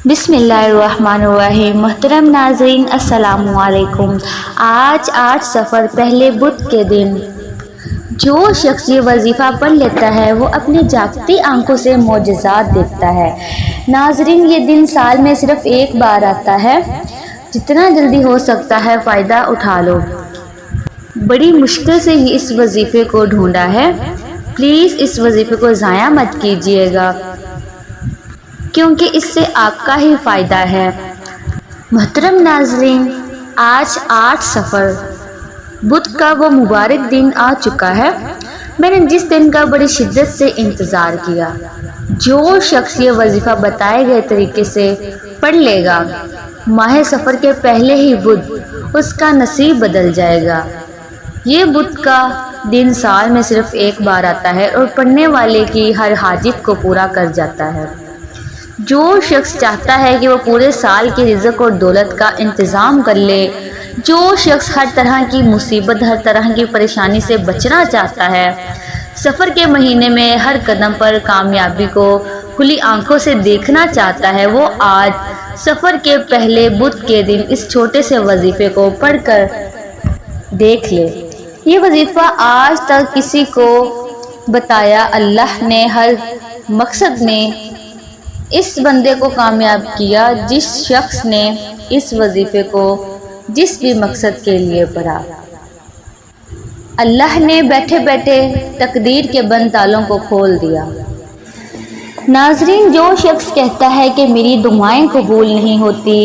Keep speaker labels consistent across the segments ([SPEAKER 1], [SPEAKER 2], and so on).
[SPEAKER 1] بسم اللہ الرحمن الرحیم۔ محترم ناظرین السلام علیکم۔ آج 8 صفر پہلے بدھ کے دن جو شخص یہ وظیفہ پڑھ لیتا ہے وہ اپنی جاگتی آنکھوں سے معجزات دیکھتا ہے۔ ناظرین، یہ دن سال میں صرف ایک بار آتا ہے، جتنا جلدی ہو سکتا ہے فائدہ اٹھا لو۔ بڑی مشکل سے ہی اس وظیفے کو ڈھونڈا ہے، پلیز اس وظیفے کو ضائع مت کیجیے گا کیونکہ اس سے آپ کا ہی فائدہ ہے۔ محترم ناظرین، آج 8 صفر بدھ کا وہ مبارک دن آ چکا ہے، میں نے جس دن کا بڑی شدت سے انتظار کیا۔ جو شخص یہ وظیفہ بتائے گئے طریقے سے پڑھ لے گا، ماہ صفر کے پہلے ہی بدھ اس کا نصیب بدل جائے گا۔ یہ بدھ کا دن سال میں صرف ایک بار آتا ہے اور پڑھنے والے کی ہر حاجت کو پورا کر جاتا ہے۔ جو شخص چاہتا ہے کہ وہ پورے سال کی رزق اور دولت کا انتظام کر لے، جو شخص ہر طرح کی مصیبت، ہر طرح کی پریشانی سے بچنا چاہتا ہے، سفر کے مہینے میں ہر قدم پر کامیابی کو کھلی آنکھوں سے دیکھنا چاہتا ہے، وہ آج سفر کے پہلے بدھ کے دن اس چھوٹے سے وظیفے کو پڑھ کر دیکھ لے۔ یہ وظیفہ آج تک کسی کو بتایا اللہ نے ہر مقصد میں اس بندے کو کامیاب کیا جس شخص نے اس وظیفے کو جس بھی مقصد کے لیے پڑھا۔ اللہ نے بیٹھے بیٹھے تقدیر کے بند تالوں کو کھول دیا۔ ناظرین، جو شخص کہتا ہے کہ میری دعائیں قبول نہیں ہوتی،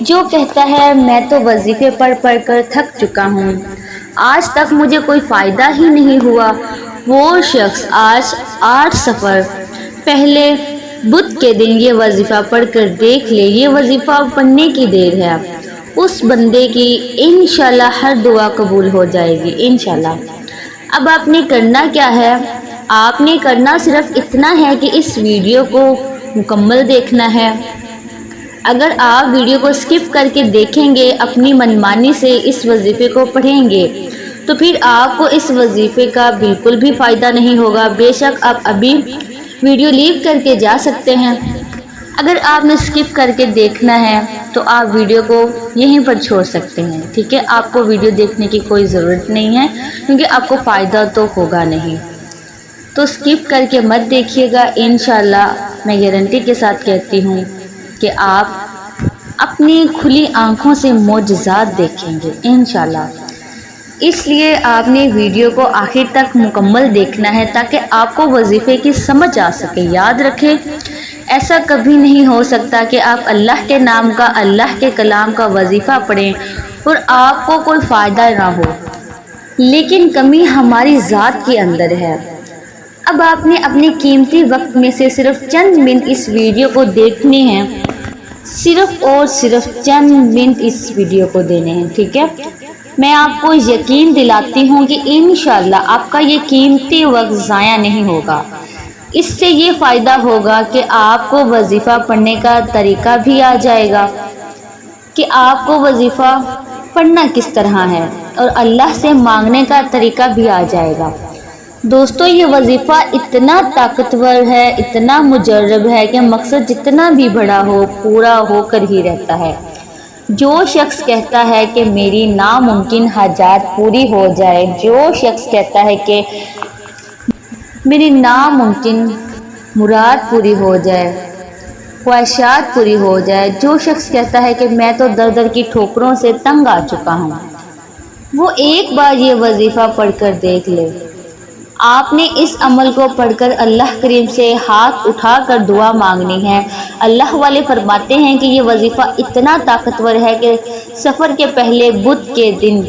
[SPEAKER 1] جو کہتا ہے میں تو وظیفے پڑھ پڑھ کر تھک چکا ہوں، آج تک مجھے کوئی فائدہ ہی نہیں ہوا، وہ شخص آج 8 صفر پہلے بدھ کے دن یہ وظیفہ پڑھ کر دیکھ لے۔ یہ وظیفہ پڑھنے کی دیر ہے، اس بندے کی انشاءاللہ ہر دعا قبول ہو جائے گی انشاءاللہ۔ اب آپ نے کرنا کیا ہے؟ آپ نے کرنا صرف اتنا ہے کہ اس ویڈیو کو مکمل دیکھنا ہے۔ اگر آپ ویڈیو کو سکپ کر کے دیکھیں گے، اپنی منمانی سے اس وظیفے کو پڑھیں گے، تو پھر آپ کو اس وظیفے کا بالکل بھی فائدہ نہیں ہوگا۔ بے شک آپ ابھی ویڈیو لیو کر کے جا سکتے ہیں۔ اگر آپ نے سکپ کر کے دیکھنا ہے تو آپ ویڈیو کو یہیں پر چھوڑ سکتے ہیں، ٹھیک ہے؟ آپ کو ویڈیو دیکھنے کی کوئی ضرورت نہیں ہے کیونکہ آپ کو فائدہ تو ہوگا نہیں، تو سکپ کر کے مت دیکھیے گا۔ انشاءاللہ میں گارنٹی کے ساتھ کہتی ہوں کہ آپ اپنی کھلی آنکھوں سے معجزات دیکھیں گے انشاءاللہ۔ اس لیے آپ نے ویڈیو کو آخر تک مکمل دیکھنا ہے تاکہ آپ کو وظیفے کی سمجھ آ سکے۔ یاد رکھیں، ایسا کبھی نہیں ہو سکتا کہ آپ اللہ کے نام کا، اللہ کے کلام کا وظیفہ پڑھیں اور آپ کو کوئی فائدہ نہ ہو، لیکن کمی ہماری ذات کے اندر ہے۔ اب آپ نے اپنے قیمتی وقت میں سے صرف چند منٹ اس ویڈیو کو دیکھنے ہیں، صرف اور صرف چند منٹ اس ویڈیو کو دینے ہیں، ٹھیک ہے؟ میں آپ کو یقین دلاتی ہوں کہ انشاءاللہ آپ کا یہ قیمتی وقت ضائع نہیں ہوگا۔ اس سے یہ فائدہ ہوگا کہ آپ کو وظیفہ پڑھنے کا طریقہ بھی آ جائے گا کہ آپ کو وظیفہ پڑھنا کس طرح ہے، اور اللہ سے مانگنے کا طریقہ بھی آ جائے گا۔ دوستو، یہ وظیفہ اتنا طاقتور ہے، اتنا مجرب ہے کہ مقصد جتنا بھی بڑا ہو پورا ہو کر ہی رہتا ہے۔ جو شخص کہتا ہے کہ میری ناممکن حاجات پوری ہو جائے، جو شخص کہتا ہے کہ میری ناممکن مراد پوری ہو جائے، خواہشات پوری ہو جائے، جو شخص کہتا ہے کہ میں تو در در کی ٹھوکروں سے تنگ آ چکا ہوں، وہ ایک بار یہ وظیفہ پڑھ کر دیکھ لے۔ آپ نے اس عمل کو پڑھ کر اللہ کریم سے ہاتھ اٹھا کر دعا مانگنی ہے۔ اللہ والے فرماتے ہیں کہ یہ وظیفہ اتنا طاقتور ہے کہ سفر کے پہلے بدھ کے دن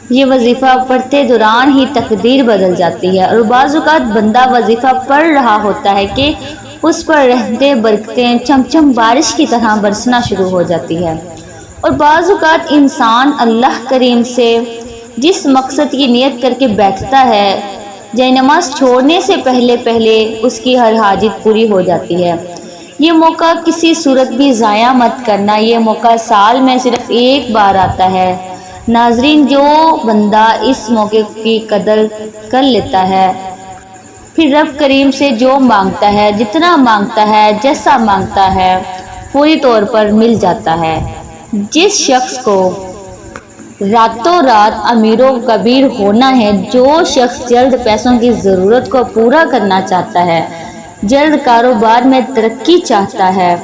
[SPEAKER 1] یہ وظیفہ پڑھتے دوران ہی تقدیر بدل جاتی ہے، اور بعض اوقات بندہ وظیفہ پڑھ رہا ہوتا ہے کہ اس پر رحمتیں برکتیں چمچم بارش کی طرح برسنا شروع ہو جاتی ہے، اور بعض اوقات انسان اللہ کریم سے جس مقصد کی نیت کر کے بیٹھتا ہے، جائے نماز چھوڑنے سے پہلے اس کی ہر حاجت پوری ہو جاتی ہے۔ یہ موقع کسی صورت بھی ضائع مت کرنا، یہ موقع سال میں صرف ایک بار آتا ہے۔ ناظرین، جو بندہ اس موقع کی قدر کر لیتا ہے، پھر رب کریم سے جو مانگتا ہے، جتنا مانگتا ہے، جیسا مانگتا ہے، پوری طور پر مل جاتا ہے۔ جس شخص کو راتوں رات امیر و کبیر ہونا ہے، جو شخص جلد پیسوں کی ضرورت کو پورا کرنا چاہتا ہے، جلد کاروبار میں ترقی چاہتا ہے،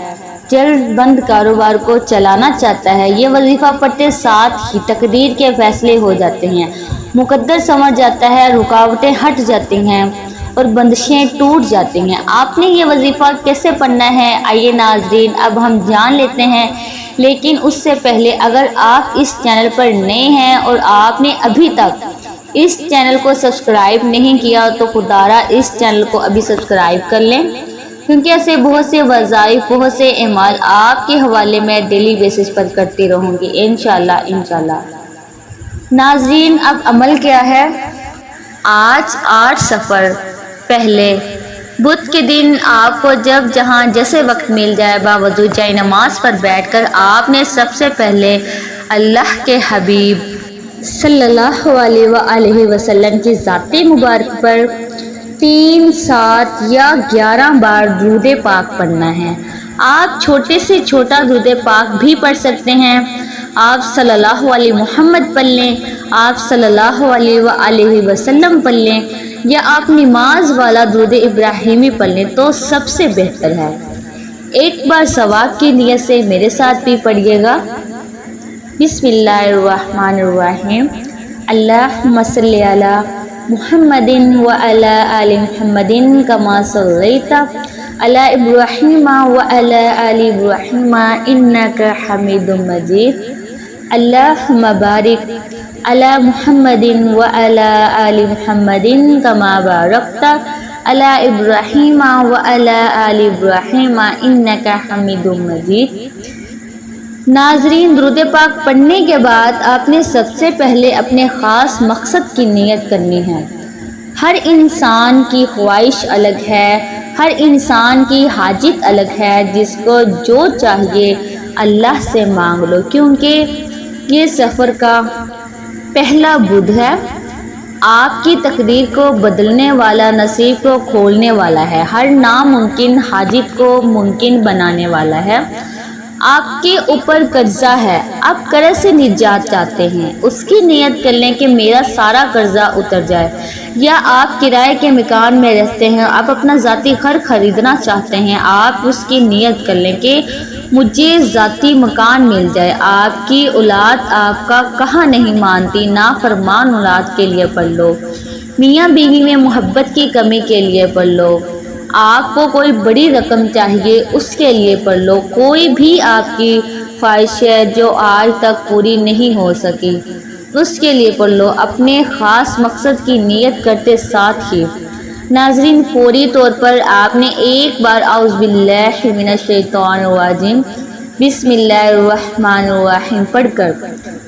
[SPEAKER 1] جلد بند کاروبار کو چلانا چاہتا ہے، یہ وظیفہ پڑھتے ساتھ ہی تقدیر کے فیصلے ہو جاتے ہیں، مقدر سمجھ جاتا ہے، رکاوٹیں ہٹ جاتی ہیں اور بندشیں ٹوٹ جاتی ہیں۔ آپ نے یہ وظیفہ کیسے پڑھنا ہے، آئیے ناظرین اب ہم جان لیتے ہیں، لیکن اس سے پہلے اگر آپ اس چینل پر نئے ہیں اور آپ نے ابھی تک اس چینل کو سبسکرائب نہیں کیا تو خدارا اس چینل کو ابھی سبسکرائب کر لیں، کیونکہ ایسے بہت سے وظائف، بہت سے اعمال آپ کے حوالے میں ڈیلی بیسس پر کرتی رہوں گی انشاءاللہ۔ ناظرین اب عمل کیا ہے؟ آج 8 صفر، پہلے بدھ کے دن آپ کو جب جہاں جیسے وقت مل جائے باوضو جائے نماز پر بیٹھ کر آپ نے سب سے پہلے اللہ کے حبیب صلی اللہ علیہ وآلہ وسلم کی ذات مبارک پر 3، 7 یا 11 بار درود پاک پڑھنا ہے۔ آپ چھوٹے سے چھوٹا درود پاک بھی پڑھ سکتے ہیں، آپ صلی اللہ علیہ محمد پڑھ لیں، آپ صلی اللہ علیہ وآلہ وسلم پڑھ لیں، یا آپ نماز والا درود ابراہیمی پڑھ لیں تو سب سے بہتر ہے۔ ایک بار ثواب کی نیت سے میرے ساتھ بھی پڑھیے گا۔ بسم اللہ الرحمن الرحیم، اللہم صلی علی محمد وعلی آل محمد کما صلیت علی ابراہیم وعلی آل ابراہیم انک حمید مجید، اللہم بارک علی محمد وعلی آل محمد کما بارکت علی ابراہیم وعلی آل ابراہیم انک حمید مجید۔ ناظرین درود پاک پڑھنے کے بعد آپ نے سب سے پہلے اپنے خاص مقصد کی نیت کرنی ہے۔ ہر انسان کی خواہش الگ ہے، ہر انسان کی حاجت الگ ہے، جس کو جو چاہیے اللہ سے مانگ لو، کیونکہ یہ سفر کا پہلا بدھ ہے، آپ کی تقدیر کو بدلنے والا، نصیب کو کھولنے والا ہے، ہر ناممکن حاجت کو ممکن بنانے والا ہے۔ آپ کے اوپر قرضہ ہے، آپ قرض سے نجات چاہتے ہیں، اس کی نیت کر لیں کہ میرا سارا قرضہ اتر جائے، یا آپ کرائے کے مکان میں رہتے ہیں، آپ اپنا ذاتی گھر خریدنا چاہتے ہیں، آپ اس کی نیت کر لیں کہ مجھے ذاتی مکان مل جائے۔ آپ کی اولاد آپ کا کہاں نہیں مانتی، نافرمان اولاد کے لیے پڑھ لو، میاں بیوی میں محبت کی کمی کے لیے پڑھ لو، آپ کو کوئی بڑی رقم چاہیے اس کے لیے پڑھ لو، کوئی بھی آپ کی خواہش ہے جو آج تک پوری نہیں ہو سکی اس کے لیے پڑھ لو، اپنے خاص مقصد کی نیت کرتے ساتھ ہی۔ ناظرین فوری طور پر آپ نے ایک بار اعوذ باللہ من الشیطان الرجیم بسم اللہ الرحمن الرحیم پڑھ کر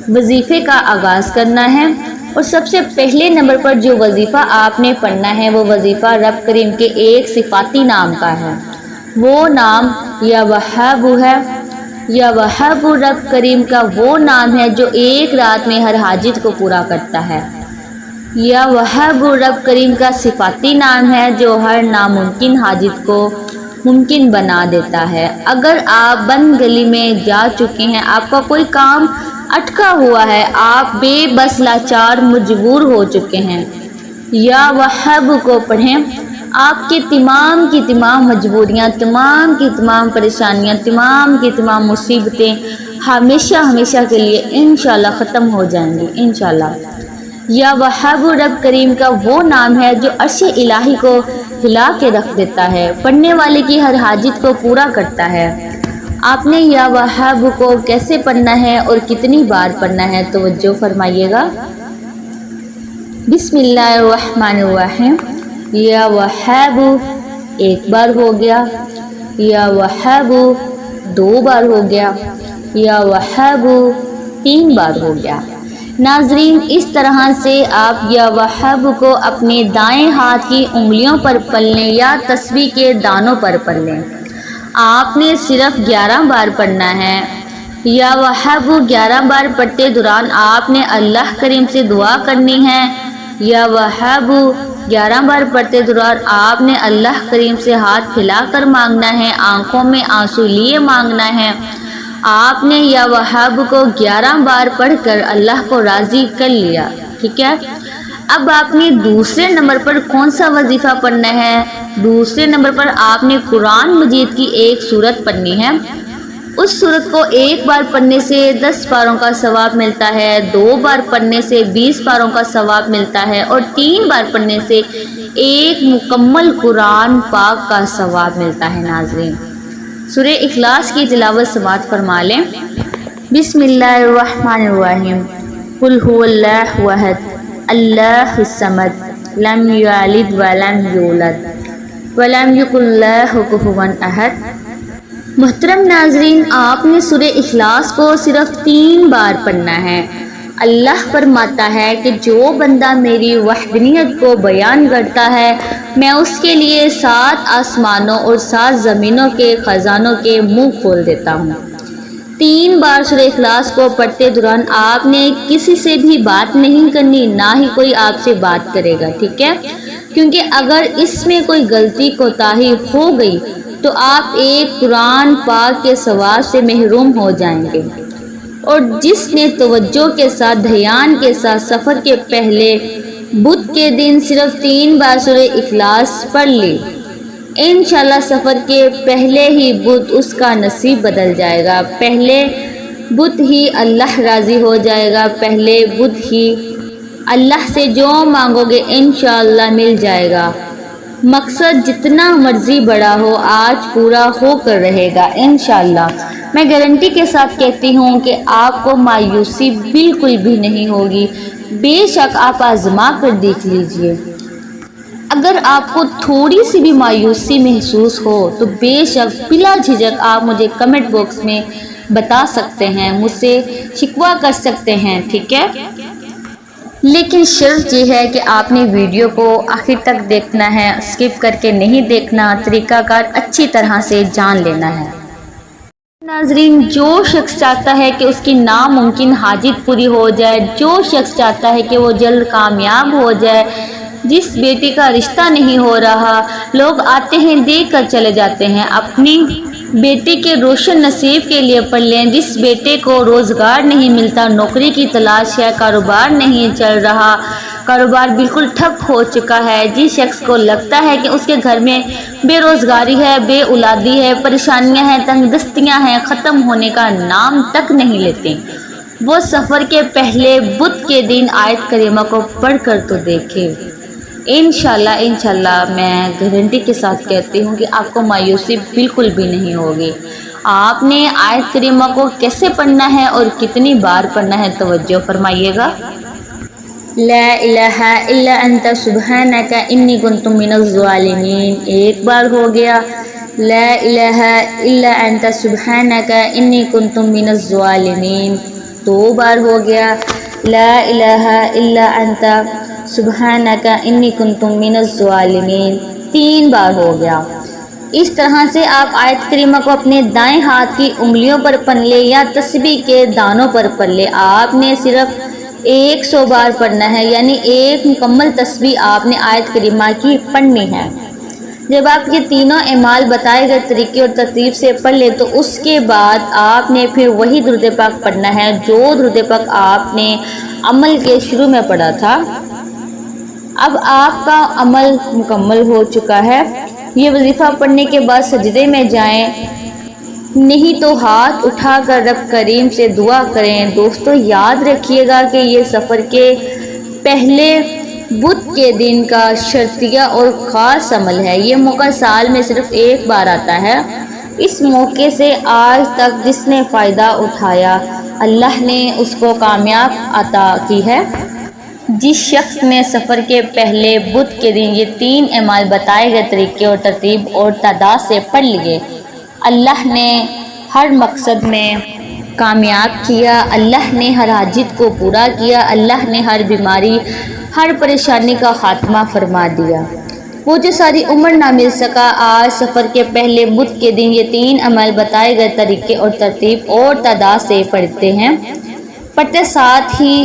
[SPEAKER 1] وظیفے کا آغاز کرنا ہے، اور سب سے پہلے نمبر پر جو وظیفہ آپ نے پڑھنا ہے وہ وظیفہ رب کریم کے ایک صفاتی نام کا ہے، وہ نام یا وہاب ہے۔ یا وہاب رب کریم کا وہ نام ہے جو ایک رات میں ہر حاجت کو پورا کرتا ہے۔ یا وہاب رب کریم کا صفاتی نام ہے جو ہر ناممکن حاجت کو ممکن بنا دیتا ہے۔ اگر آپ بند گلی میں جا چکے ہیں، آپ کا کوئی کام اٹکا ہوا ہے، آپ بے بس لاچار مجبور ہو چکے ہیں، یا وہاب کو پڑھیں، آپ کی تمام مجبوریاں، تمام کی تمام پریشانیاں، تمام کی تمام مصیبتیں ہمیشہ کے لیے انشاءاللہ ختم ہو جائیں گی انشاءاللہ۔ یا وہاب رب کریم کا وہ نام ہے جو عرش الہی کو ہلا کے رکھ دیتا ہے، پڑھنے والے کی ہر حاجت کو پورا کرتا ہے۔ آپ نے یا وہاب کو کیسے پڑھنا ہے اور کتنی بار پڑھنا ہے توجہ فرمائیے گا۔ بسم اللہ الرحمن الرحیم، یا وہاب ایک بار ہو گیا، یا وہاب 2 بار ہو گیا، یا وہاب 3 بار ہو گیا۔ ناظرین اس طرح سے آپ یا وہاب کو اپنے دائیں ہاتھ کی انگلیوں پر پڑھ لیں یا تسبیح کے دانوں پر پڑھ لیں۔ آپ نے صرف 11 بار پڑھنا ہے۔ یا وہاب 11 بار پڑھتے دوران آپ نے اللہ کریم سے دعا کرنی ہے۔ یا وہاب 11 بار پڑھتے دوران آپ نے اللہ کریم سے ہاتھ پھیلا کر مانگنا ہے، آنکھوں میں آنسو لیے مانگنا ہے۔ آپ نے یا وہاب کو 11 بار پڑھ کر اللہ کو راضی کر لیا، ٹھیک ہے۔ اب آپ نے دوسرے نمبر پر کون سا وظیفہ پڑھنا ہے؟ دوسرے نمبر پر آپ نے قرآن مجید کی ایک سورت پڑھنی ہے۔ اس سورت کو 1 بار پڑھنے سے 10 پاروں کا ثواب ملتا ہے، 2 بار پڑھنے سے 20 پاروں کا ثواب ملتا ہے، اور 3 بار پڑھنے سے 1 مکمل قرآن پاک کا ثواب ملتا ہے۔ ناظرین، سورہ اخلاص کی تلاوت سماعت فرما لیں۔ بسم اللہ الرحمن الرحیم۔ قل هو اللہ احد اللہ الصمد لم یلد ولم یولد ولم یکن لہ کفوا احد۔ محترم ناظرین، آپ نے سورہ اخلاص کو صرف 3 بار پڑھنا ہے۔ اللہ فرماتا ہے کہ جو بندہ میری وحدانیت کو بیان کرتا ہے، میں اس کے لیے 7 آسمانوں اور 7 زمینوں کے خزانوں کے منہ کھول دیتا ہوں۔ 3 بار سورہ اخلاص کو پڑھتے دوران آپ نے کسی سے بھی بات نہیں کرنی، نہ ہی کوئی آپ سے بات کرے گا، ٹھیک ہے، کیونکہ اگر اس میں کوئی غلطی کوتاہی ہو گئی تو آپ ایک قرآن پاک کے ثواب سے محروم ہو جائیں گے۔ اور جس نے توجہ کے ساتھ دھیان کے ساتھ سفر کے پہلے بدھ کے دن صرف 3 بار سورہ اخلاص پڑھ لی، انشاءاللہ سفر کے پہلے ہی بدھ اس کا نصیب بدل جائے گا، پہلے بدھ ہی اللہ راضی ہو جائے گا، پہلے بدھ ہی اللہ سے جو مانگو گے انشاءاللہ مل جائے گا۔ مقصد جتنا مرضی بڑا ہو آج پورا ہو کر رہے گا انشاءاللہ۔ میں گارنٹی کے ساتھ کہتی ہوں کہ آپ کو مایوسی بالکل بھی نہیں ہوگی، بے شک آپ آزما کر دیکھ لیجئے۔ اگر آپ کو تھوڑی سی بھی مایوسی محسوس ہو تو بے شک بلا جھجک آپ مجھے کمنٹ باکس میں بتا سکتے ہیں، مجھ سے شکوہ کر سکتے ہیں، ٹھیک ہے۔ لیکن شرط یہ ہے کہ آپ نے ویڈیو کو آخر تک دیکھنا ہے، اسکپ کر کے نہیں دیکھنا، طریقہ کار اچھی طرح سے جان لینا ہے۔ ناظرین، جو شخص چاہتا ہے کہ اس کی ناممکن حاجت پوری ہو جائے، جو شخص چاہتا ہے کہ وہ جلد کامیاب ہو جائے، جس بیٹی کا رشتہ نہیں ہو رہا، لوگ آتے ہیں دیکھ کر چلے جاتے ہیں، اپنی بیٹی کے روشن نصیب کے لیے پڑھ لیں۔ جس بیٹے کو روزگار نہیں ملتا، نوکری کی تلاش ہے، کاروبار نہیں چل رہا، کاروبار بالکل ٹھپ ہو چکا ہے، جس شخص کو لگتا ہے کہ اس کے گھر میں بے روزگاری ہے، بے اولادی ہے، پریشانیاں ہیں، تنگ دستیاں ہیں، ختم ہونے کا نام تک نہیں لیتے، وہ سفر کے پہلے بدھ کے دن آیت کریمہ کو پڑھ کر تو دیکھے۔ انشاءاللہ میں گارنٹی کے ساتھ کہتی ہوں کہ آپ کو مایوسی بالکل بھی نہیں ہوگی۔ آپ نے آیت کریمہ کو کیسے پڑھنا ہے اور کتنی بار پڑھنا ہے، توجہ فرمائیے گا۔ لا الہ الا انت سبحانک انی کنت من الظالمین 1 بار ہو گیا۔ لا الہ الا انت سبحانک انی کنت من الظالمین 2 بار ہو گیا۔ لا الہ الا انت سبحانک انی کنت من الظالمین 3 بار ہو گیا۔ اس طرح سے آپ آیت کریمہ کو اپنے دائیں ہاتھ کی انگلیوں پر پڑھ لیں یا تسبیح کے دانوں پر پڑھ لیں۔ آپ نے صرف 100 بار پڑھنا ہے، یعنی 1 مکمل تسبیح آپ نے آیت کریمہ کی پڑھنی ہے۔ جب آپ یہ تینوں اعمال بتائے گئے طریقے اور ترتیب سے پڑھ لیں تو اس کے بعد آپ نے پھر وہی درود پاک پڑھنا ہے جو درود پاک آپ نے عمل کے شروع میں پڑھا تھا۔ اب آپ کا عمل مکمل ہو چکا ہے۔ یہ وظیفہ پڑھنے کے بعد سجدے میں جائیں، نہیں تو ہاتھ اٹھا کر رب کریم سے دعا کریں۔ دوستو یاد رکھیے گا کہ یہ سفر کے پہلے بدھ کے دن کا شرطیہ اور خاص عمل ہے۔ یہ موقع سال میں صرف 1 بار آتا ہے۔ اس موقع سے آج تک جس نے فائدہ اٹھایا اللہ نے اس کو کامیاب عطا کی ہے۔ جس شخص نے سفر کے پہلے بدھ کے دن یہ 3 اعمال بتائے گئے طریقے اور ترتیب اور تعداد سے پڑھ لیے، اللہ نے ہر مقصد میں کامیاب کیا، اللہ نے ہر حاجت کو پورا کیا، اللہ نے ہر بیماری ہر پریشانی کا خاتمہ فرما دیا۔ وہ جو ساری عمر نہ مل سکا آج سفر کے پہلے بدھ کے دن یہ 3 عمل بتائے گئے طریقے اور ترتیب اور تعداد سے پڑھتے ہیں، پڑھتے ساتھ ہی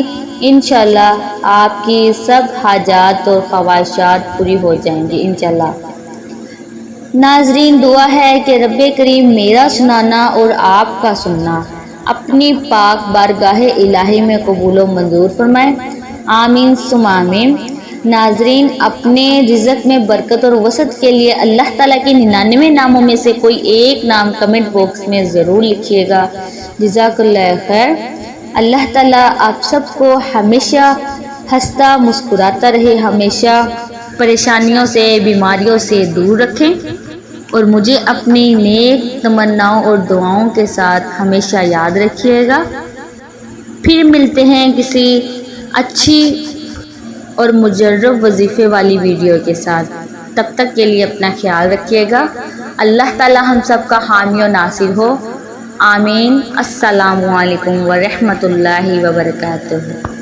[SPEAKER 1] انشاءاللہ آپ کی سب حاجات اور خواہشات پوری ہو جائیں گی انشاءاللہ۔ ناظرین، دعا ہے کہ رب کریم میرا سنانا اور آپ کا سننا اپنی پاک بارگاہ الہی میں قبول و منظور فرمائے، آمین ثم آمین۔ ناظرین، اپنے رزق میں برکت اور وسعت کے لیے اللہ تعالیٰ کے 99 ناموں میں سے کوئی ایک نام کمنٹ باکس میں ضرور لکھیے گا۔ جزاک اللہ خیر۔ اللہ تعالیٰ آپ سب کو ہمیشہ ہنستا مسکراتا رہے، ہمیشہ پریشانیوں سے بیماریوں سے دور رکھیں، اور مجھے اپنی نیک تمناؤں اور دعاؤں کے ساتھ ہمیشہ یاد رکھیے گا۔ پھر ملتے ہیں کسی اچھی اور مجرب وظیفے والی ویڈیو کے ساتھ، تب تک کے لیے اپنا خیال رکھیے گا۔ اللہ تعالی ہم سب کا حامی و ناصر ہو، آمین۔ السلام علیکم ورحمۃ اللہ وبرکاتہ۔